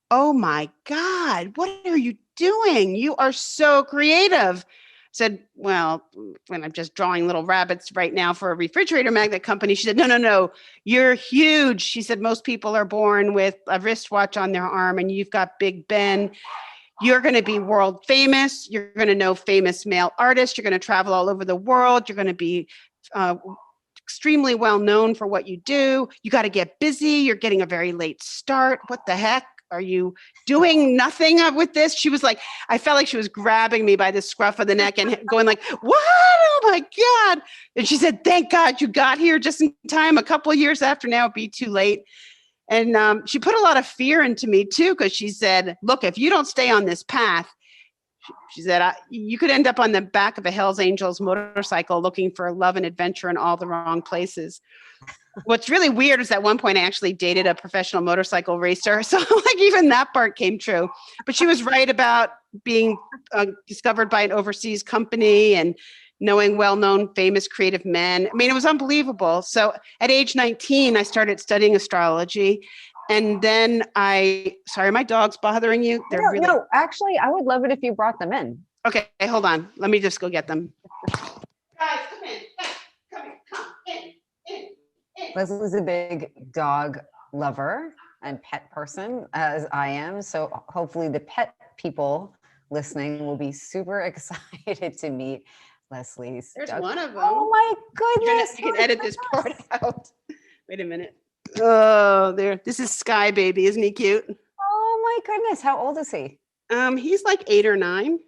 oh my God, what are you doing? You are so creative. I said, well, when I'm just drawing little rabbits right now for a refrigerator magnet company. She said, no, you're huge. She said, most people are born with a wristwatch on their arm, and you've got Big Ben. You're going to be world famous. You're going to know famous male artists. You're going to travel all over the world. You're going to be extremely well known for what you do. You got to get busy. You're getting a very late start. What the heck? Are you doing nothing with this? She was like, I felt like she was grabbing me by the scruff of the neck and going like, what? Oh my God. And she said, thank God you got here just in time. A couple of years after now, it'd be too late. And she put a lot of fear into me too, because she said, look, if you don't stay on this path, she said, you could end up on the back of a Hells Angels motorcycle looking for love and adventure in all the wrong places. What's really weird is at one point I actually dated a professional motorcycle racer. So like even that part came true. But she was right about being discovered by an overseas company and knowing well-known famous creative men. I mean, it was unbelievable. So at age 19, I started studying astrology. And then sorry, my dog's bothering you? No, actually, I would love it if you brought them in. Okay, hold on. Let me just go get them. Guys, come in. Come in. Leslie's a big dog lover and pet person, as I am. So hopefully the pet people listening will be super excited to meet Leslie's There's dog. one of them. Oh my goodness. You can edit this part out. Wait a minute. Oh, there. This is Sky Baby. Isn't he cute? Oh my goodness. How old is he? He's like 8 or 9.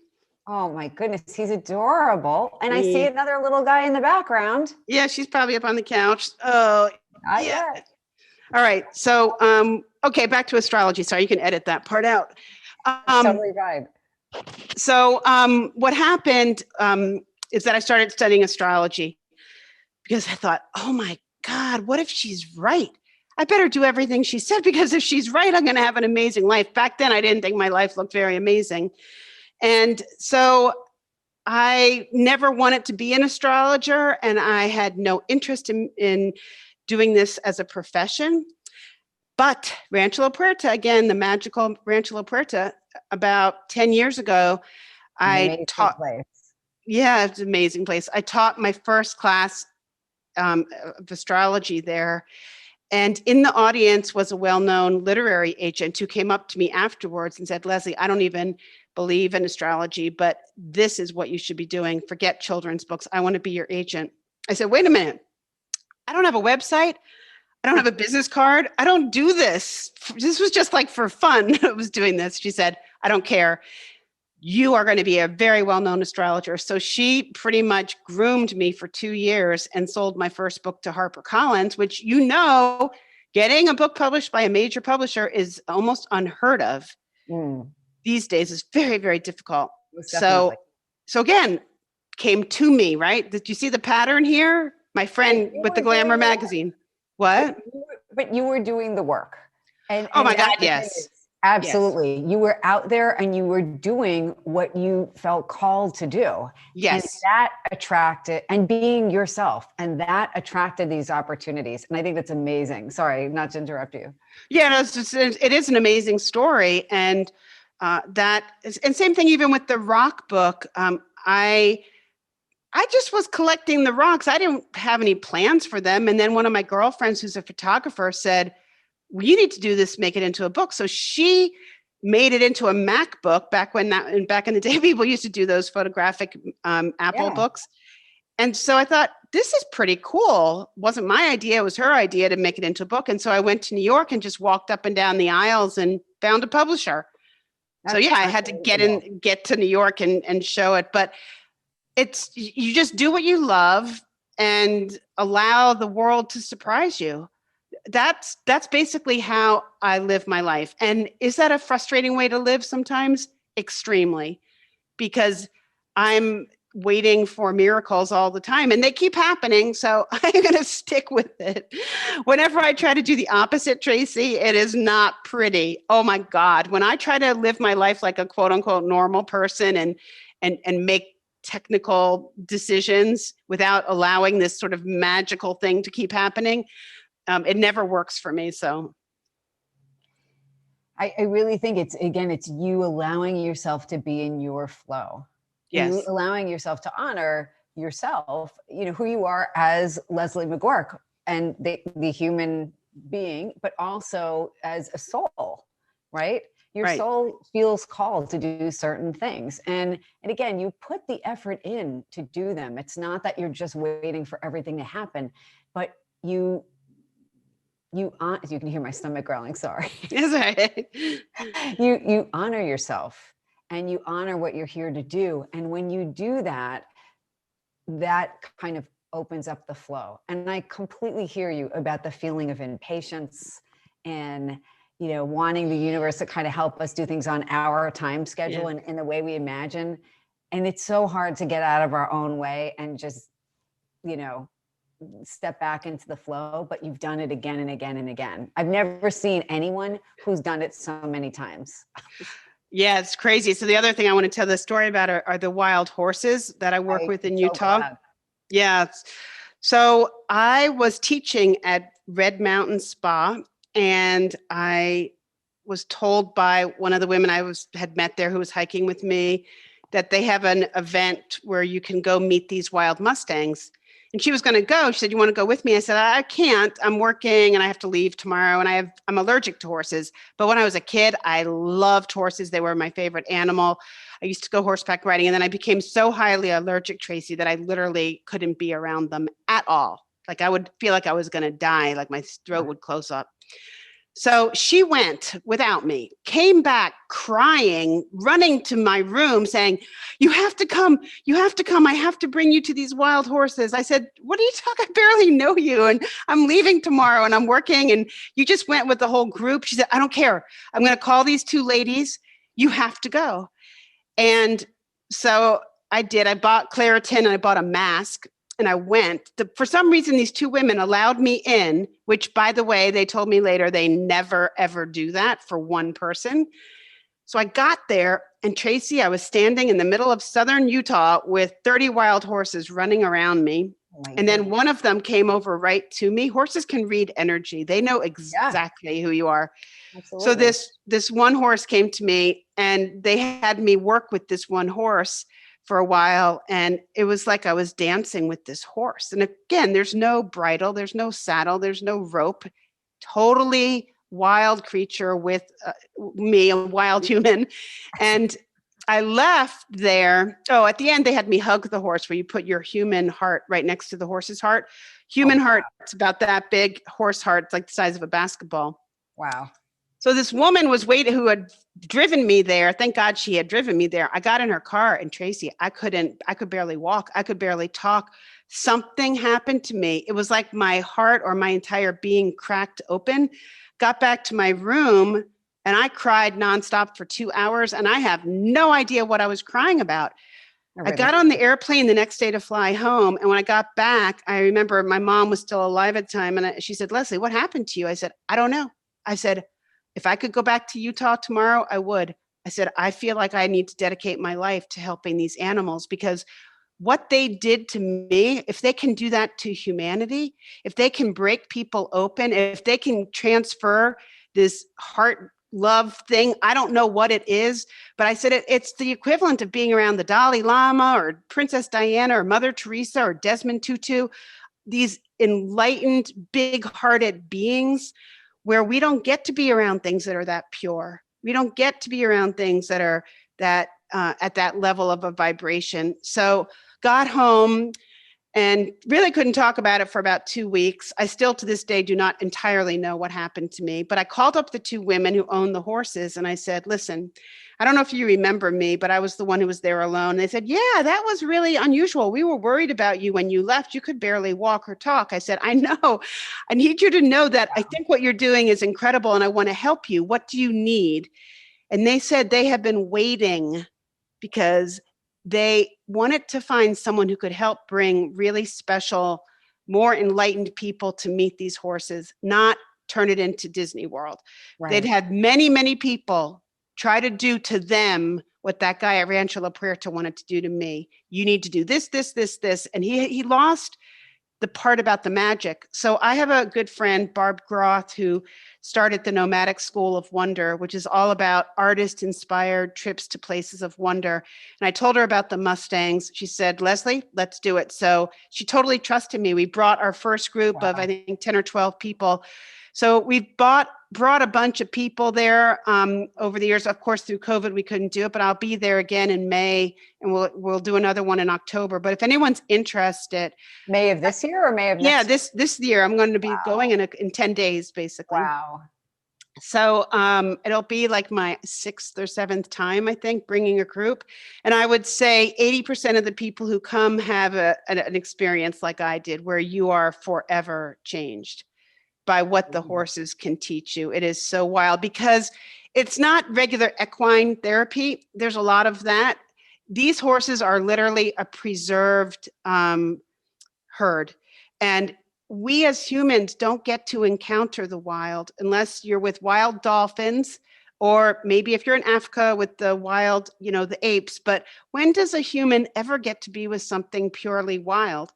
Oh my goodness. He's adorable. And I see another little guy in the background. Yeah, she's probably up on the couch. Oh, Not yeah. yet. All right. So, okay, back to astrology. Sorry, you can edit that part out. Totally right. So what happened is that I started studying astrology because I thought, oh my God, what if she's right? I better do everything she said, because if she's right, I'm going to have an amazing life. Back then, I didn't think my life looked very amazing. And so I never wanted to be an astrologer, and I had no interest in doing this as a profession. But Rancho La Puerta, again, the magical Rancho La Puerta, about 10 years ago, An I amazing taught, place. yeah, it's an amazing place. I taught my first class of astrology there. And in the audience was a well-known literary agent who came up to me afterwards and said, Leslie, I don't even believe in astrology, but this is what you should be doing. Forget children's books. I want to be your agent. I said, wait a minute. I don't have a website. I don't have a business card. I don't do this. This was just like for fun. I was doing this. She said, I don't care. You are going to be a very well-known astrologer. So she pretty much groomed me for 2 years and sold my first book to HarperCollins, which, getting a book published by a major publisher is almost unheard of. These days. Is very, very difficult. So again, came to me, right? Did you see the pattern here? My friend with the Glamour magazine. What? But you were doing the work. Oh my God, yes. Absolutely. Yes. You were out there and you were doing what you felt called to do. Yes. And that attracted, and being yourself, and that attracted these opportunities. And I think that's amazing. Sorry, not to interrupt you. Yeah, no, it is an amazing story. And and same thing even with the rock book. I just was collecting the rocks. I didn't have any plans for them. And then one of my girlfriends who's a photographer said, well, you need to do this, make it into a book. So she made it into a MacBook back in the day, people used to do those photographic Apple books. And so I thought, this is pretty cool. It wasn't my idea. It was her idea to make it into a book. And so I went to New York and just walked up and down the aisles and found a publisher. I had to get to New York and show it. But you just do what you love and allow the world to surprise you. That's basically how I live my life. And is that a frustrating way to live sometimes? Extremely, because I'm waiting for miracles all the time and they keep happening. So I'm going to stick with it. Whenever I try to do the opposite, Tracy, it is not pretty. Oh my God. When I try to live my life like a quote unquote normal person and make technical decisions without allowing this sort of magical thing to keep happening, it never works for me. So I really think it's you allowing yourself to be in your flow. Yes. You allowing yourself to honor yourself, who you are as Leslie McGuirk, and the human being, but also as a soul, right? Your soul feels called to do certain things. And again, you put the effort in to do them. It's not that you're just waiting for everything to happen, but you can hear my stomach growling, sorry. That's right. You honor yourself and you honor what you're here to do. And when you do that, that kind of opens up the flow. And I completely hear you about the feeling of impatience and wanting the universe to kind of help us do things on our time schedule and in the way we imagine. And it's so hard to get out of our own way and just, step back into the flow, but you've done it again and again and again. I've never seen anyone who's done it so many times. Yeah, it's crazy. So the other thing I want to tell the story about are the wild horses that I work with in Utah. Glad. Yeah. So I was teaching at Red Mountain Spa, and I was told by one of the women I had met there who was hiking with me that they have an event where you can go meet these wild Mustangs. And she was going to go. She said, you want to go with me? I said, I can't. I'm working and I have to leave tomorrow. And I'm allergic to horses. But when I was a kid, I loved horses. They were my favorite animal. I used to go horseback riding. And then I became so highly allergic, Tracy, that I literally couldn't be around them at all. Like I would feel like I was going to die, like my throat would close up. So she went without me, came back crying, running to my room saying, you have to come. I have to bring you to these wild horses. I said, what are you talking? I barely know you. And I'm leaving tomorrow and I'm working. And you just went with the whole group. She said, I don't care. I'm going to call these two ladies. You have to go. And so I did. I bought Claritin and I bought a mask and I went. For some reason, these two women allowed me in, which, by the way, they told me later they never, ever do that for one person. So I got there, and Tracy, I was standing in the middle of southern Utah with 30 wild horses running around me. Oh my And then goodness. one of them came over right to me. Horses can read energy. They know Yeah, exactly who you are. So absolutely. this one horse came to me, and they had me work with this one horse for a while, and it was like I was dancing with this horse. And again, there's no bridle, there's no saddle, there's no rope. Totally wild creature with me, a wild human. And I left there. Oh, at the end, they had me hug the horse, where you put your human heart right next to the horse's heart. Oh, Human heart, it's about that big. Horse heart, it's like the size of a basketball. wow. So this woman was waiting, who had driven me there. Thank God she had driven me there. I got in her car, and Tracy, I could barely walk. I could barely talk. Something happened to me. It was like my heart or my entire being cracked open. Got back to my room, and I cried nonstop for 2 hours, and I have no idea what I was crying about. I Everything. got on the airplane the next day to fly home. And when I got back, I remember my mom was still alive at the time. And she said, "Leslie, what happened to you?" I said, "I don't know." I said, "If I could go back to Utah tomorrow, I would." I said, "I feel like I need to dedicate my life to helping these animals, because what they did to me, if they can do that to humanity, if they can break people open, if they can transfer this heart love thing, I don't know what it is, but I said it's the equivalent of being around the Dalai Lama or Princess Diana or Mother Teresa or Desmond Tutu, these enlightened, big-hearted beings, where we don't get to be around things that are that pure. We don't get to be around things that are that at that level of a vibration. So got home and really couldn't talk about it for about 2 weeks. I still to this day do not entirely know what happened to me, but I called up the two women who own the horses and I said, "Listen, I don't know if you remember me, but I was the one who was there alone." And they said, "Yeah, that was really unusual. We were worried about you when you left. You could barely walk or talk." I said, "I know. I need you to know that I think what you're doing is incredible and I want to help you. What do you need?" And they said they have been waiting because they wanted to find someone who could help bring really special, more enlightened people to meet these horses, not turn it into Disney World. They'd Right. had many, many people try to do to them what that guy at Rancho La Puerta wanted to do to me. You need to do this, this, this, this. And he lost the part about the magic. So I have a good friend, Barb Groth, who started the Nomadic School of Wonder, which is all about artist-inspired trips to places of wonder. And I told her about the Mustangs. She said, "Leslie, let's do it." So she totally trusted me. We brought our first group of, I Wow. think, 10 or 12 people. So we brought a bunch of people there over the years. Of course, through COVID, we couldn't do it, but I'll be there again in May, and we'll do another one in October. But if anyone's interested, May of this year or May of yeah, next year? this year I'm going to be going Wow. in 10 days, basically. Wow. So it'll be like my sixth or seventh time, I think, bringing a group. And I would say 80% of the people who come have an experience like I did, where you are forever changed by what the Mhm. horses can teach you. It is so wild because it's not regular equine therapy. There's a lot of that. These horses are literally a preserved herd. And we as humans don't get to encounter the wild unless you're with wild dolphins, or maybe if you're in Africa with the wild, the apes. But when does a human ever get to be with something purely wild?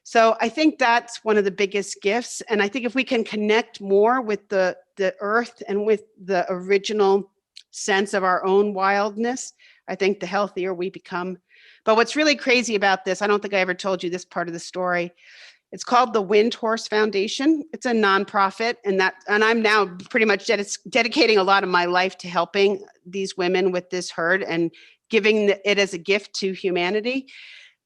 So I think that's one of the biggest gifts. And I think if we can connect more with the earth and with the original sense of our own wildness, I think the healthier we become. But what's really crazy about this, I don't think I ever told you this part of the story. It's called the Wind Horse Foundation. It's a nonprofit, and I'm now pretty much dedicating a lot of my life to helping these women with this herd and giving it as a gift to humanity.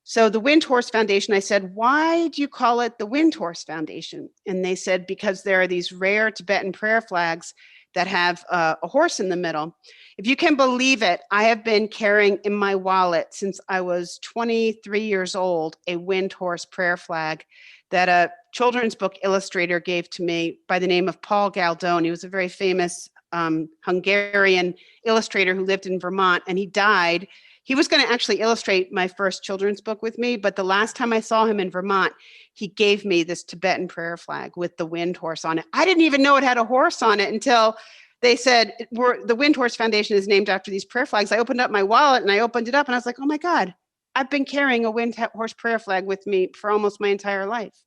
So the Wind Horse Foundation, I said, "Why do you call it the Wind Horse Foundation?" And they said, "Because there are these rare Tibetan prayer flags that have a horse in the middle." If you can believe it, I have been carrying in my wallet since I was 23 years old a wind horse prayer flag that a children's book illustrator gave to me by the name of Paul Galdone. He was a very famous Hungarian illustrator who lived in Vermont, and he died. he was going to actually illustrate my first children's book with me. But the last time I saw him in Vermont, he gave me this Tibetan prayer flag with the wind horse on it. I didn't even know it had a horse on it until they said, the Wind Horse Foundation is named after these prayer flags. I opened up my wallet and I opened it up and I was like, oh my God, I've been carrying a wind horse prayer flag with me for almost my entire life.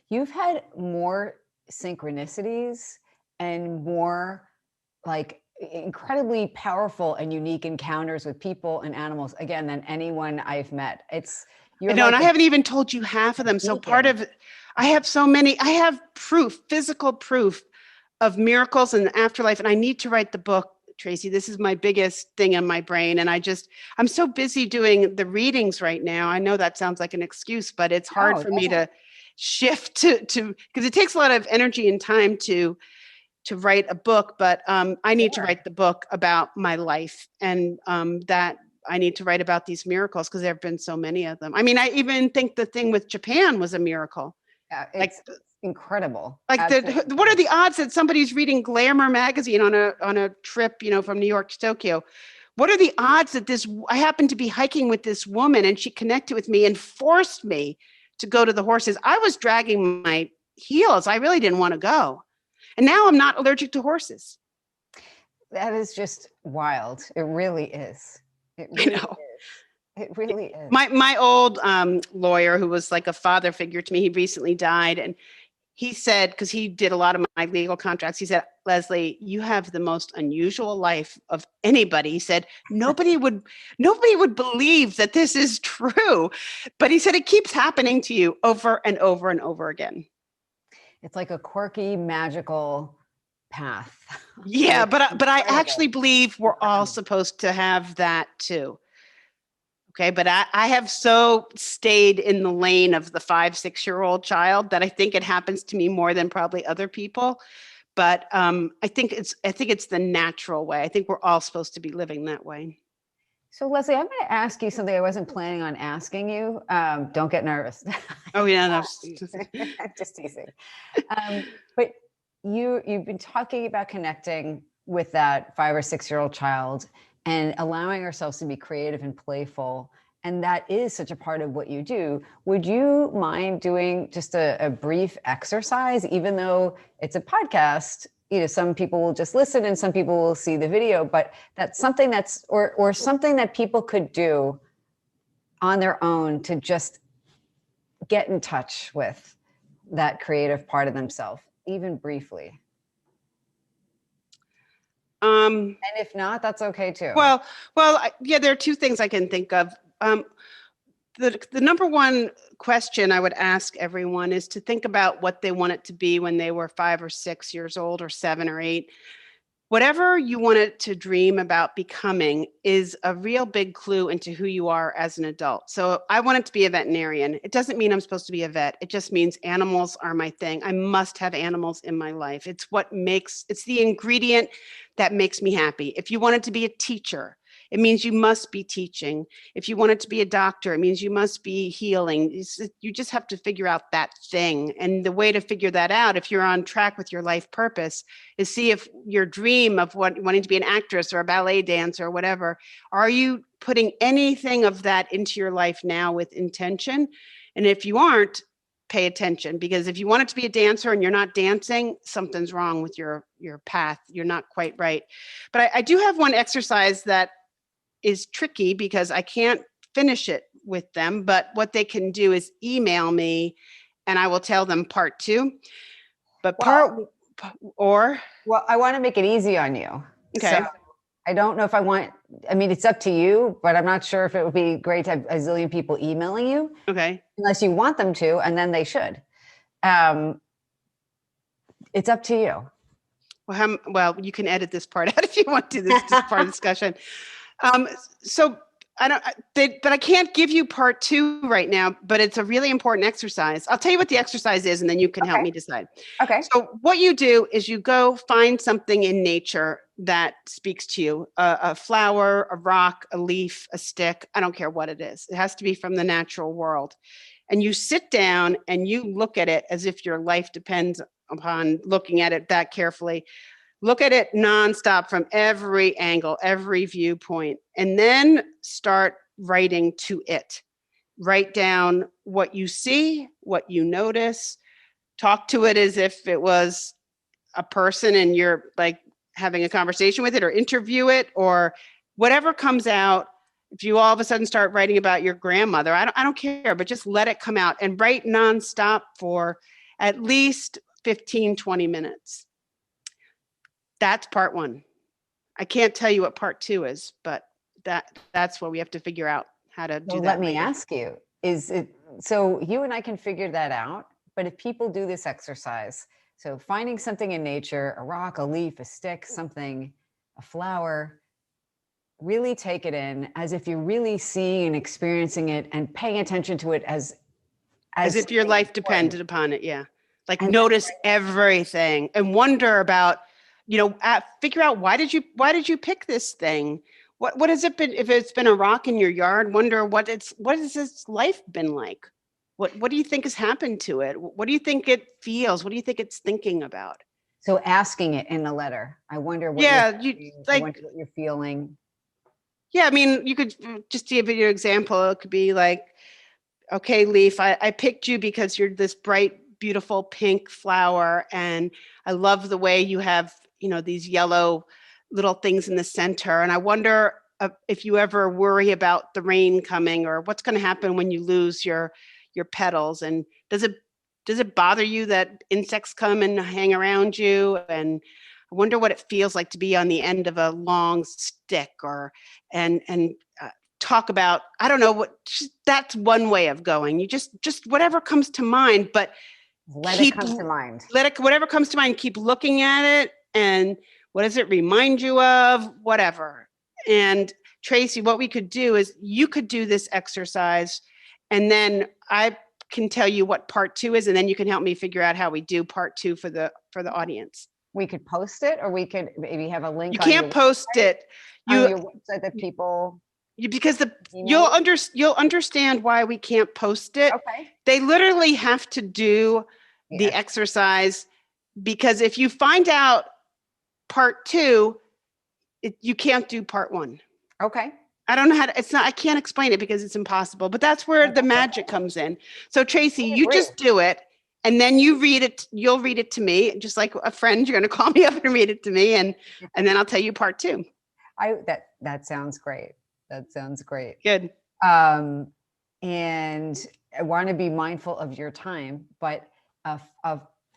You've had more synchronicities and more like incredibly powerful and unique encounters with people and animals, again, than anyone I've met. I know, and I haven't even told you half of them. So I have so many, I have proof, physical proof of miracles in the afterlife. And I need to write the book, Tracy. This is my biggest thing in my brain. And I'm so busy doing the readings right now. I know that sounds like an excuse, but it's hard for me to shift to, because it takes a lot of energy and time to write a book, but I need to write the book about my life, and that I need to write about these miracles because there have been so many of them. I mean, I even think the thing with Japan was a miracle. Yeah, it's incredible. Like what are the odds that somebody's reading Glamour magazine on a trip, from New York to Tokyo? What are the odds that I happened to be hiking with this woman and she connected with me and forced me to go to the horses? I was dragging my heels. I really didn't want to go. And now I'm not allergic to horses. That is just wild. It really is. It really is. It really is. My old lawyer, who was like a father figure to me, he recently died. And he said, because he did a lot of my legal contracts, he said, Leslie, you have the most unusual life of anybody. He said, nobody would believe that this is true. But he said, it keeps happening to you over and over and over again. It's like a quirky, magical path. Yeah, but I actually believe we're all supposed to have that too. Okay, but I have so stayed in the lane of the 5-6-year-old child that I think it happens to me more than probably other people. But I think it's the natural way. I think we're all supposed to be living that way. So Leslie, I'm going to ask you something I wasn't planning on asking you. Don't get nervous. Oh yeah, no. Just teasing. But you've been talking about connecting with that 5 or 6-year-old child and allowing ourselves to be creative and playful. And that is such a part of what you do. Would you mind doing just a brief exercise, even though it's a podcast? Some people will just listen and some people will see the video, but that's something or something that people could do on their own to just get in touch with that creative part of themselves, even briefly. And if not, that's okay too. Well, yeah, there are two things I can think of. The number one question I would ask everyone is to think about what they want it to be when they were 5 or 6 years old, or 7 or 8. Whatever you want it to dream about becoming is a real big clue into who you are as an adult. So I wanted to be a veterinarian. It doesn't mean I'm supposed to be a vet. It just means animals are my thing. I must have animals in my life. It's the ingredient that makes me happy. If you wanted to be a teacher, it means you must be teaching. If you want it to be a doctor, it means you must be healing. You just have to figure out that thing. And the way to figure that out, if you're on track with your life purpose, is see if your dream of wanting to be an actress or a ballet dancer or whatever, are you putting anything of that into your life now with intention? And if you aren't, pay attention, because if you want it to be a dancer and you're not dancing, something's wrong with your path. You're not quite right. But I do have one exercise that is tricky because I can't finish it with them, but what they can do is email me and I will tell them part 2. But I want to make it easy on you. Okay. So I don't know if it's up to you, but I'm not sure if it would be great to have a zillion people emailing you. Okay. Unless you want them to, and then they should. It's up to you. Well, you can edit this part out if you want to, this part of the discussion. But I can't give you part 2 right now, but it's a really important exercise. I'll tell you what the exercise is, and then you can help me decide. Okay. So what you do is you go find something in nature that speaks to you, a flower, a rock, a leaf, a stick. I don't care what it is. It has to be from the natural world. And you sit down and you look at it as if your life depends upon looking at it that carefully. Look at it nonstop from every angle, every viewpoint, and then start writing to it. Write down what you see, what you notice. Talk to it as if it was a person and you're like having a conversation with it, or interview it, or whatever comes out. If you all of a sudden start writing about your grandmother, I don't care, but just let it come out and write nonstop for at least 15, 20 minutes. That's part one. I can't tell you what part two is, but that's what we have to figure out how to do So that let me later. ask you, is it, so you and I can figure that out, but if people do this exercise, so finding something in nature, a rock, a leaf, a stick, something, a flower, really take it in as if you're really seeing and experiencing it and paying attention to it as if your life important. depended upon it. Yeah. Like And notice everything and wonder about, figure out why did you pick this thing? What has it been? If it's been a rock in your yard, wonder what has its life been like? What do you think has happened to it? What do you think it feels? What do you think it's thinking about? so asking it in the letter, I wonder what you're Yeah, thinking, I wonder what you're feeling. yeah, I mean, you could just give you an example. It could be like, okay, Leaf, I picked you because you're this bright, beautiful pink flower. And I love the way you have, these yellow little things in the center. And I wonder if you ever worry about the rain coming, or what's going to happen when you lose your petals. And does it bother you that insects come and hang around you? And I wonder what it feels like to be on the end of a long stick, and talk about, I don't know, that's one way of going. You just whatever comes to mind, but Let it come to mind. whatever comes to mind, keep looking at it. And what does it remind you of? Whatever. And Tracy, what we could do is you could do this exercise, and then I can tell you what part two is, and then you can help me figure out how we do part two for the audience. We could post it, or we could maybe have a link You on can't post it. on your website that people, Because you'll understand why we can't post it. okay. They literally have to do the exercise, because if you find out part two, you can't do part one. Okay. I don't know how to, I can't explain it because it's impossible, but that's where the magic comes in. So Tracy, you just do it, and then you'll read it to me, just like a friend. You're going to call me up and read it to me, and then I'll tell you part two. That sounds great. That sounds great. Good. And I want to be mindful of your time, but of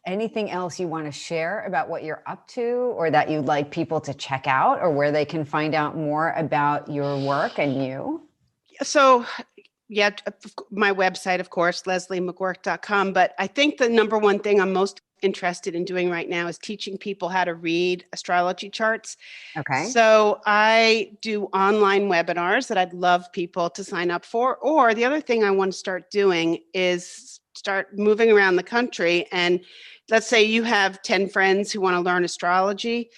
anything else you want to share about what you're up to, or that you'd like people to check out, or where they can find out more about your work and you? So, yeah, my website, of course, lesliemcguirk.com. But I think the number one thing I'm most interested in doing right now is teaching people how to read astrology charts. Okay. So I do online webinars that I'd love people to sign up for. Or the other thing I want to start doing is start moving around the country. And let's say you have 10 friends who want to learn astrology.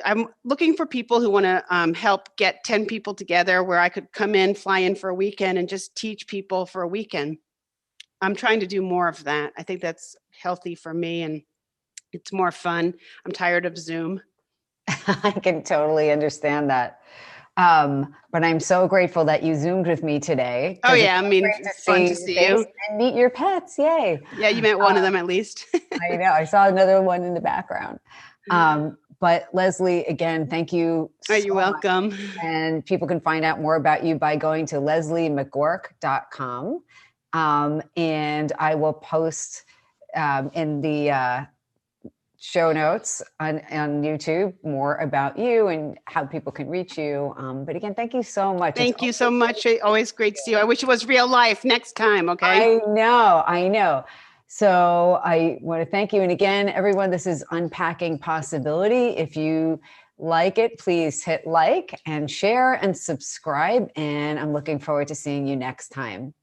I'm looking for people who want to help get 10 people together, where I could fly in for a weekend and just teach people for a weekend. I'm trying to do more of that. I think that's healthy for me, and it's more fun. I'm tired of Zoom. I can totally understand that. But I'm so grateful that you Zoomed with me today. Oh yeah, I mean, it's fun to see you and meet your pets. Yay! Yeah, you met one of them at least. I know. I saw another one in the background. But Leslie, again, thank you. You're welcome. Much. And people can find out more about you by going to lesliemcguirk.com. And I will post in the show notes on YouTube more about you and how people can reach you. But again, thank you so much. Thank you so much. Always great to see you. I wish it was real life next time. Okay. I know. So I want to thank you. And again, everyone, this is Unpacking Possibility. If you like it, please hit like and share and subscribe. And I'm looking forward to seeing you next time.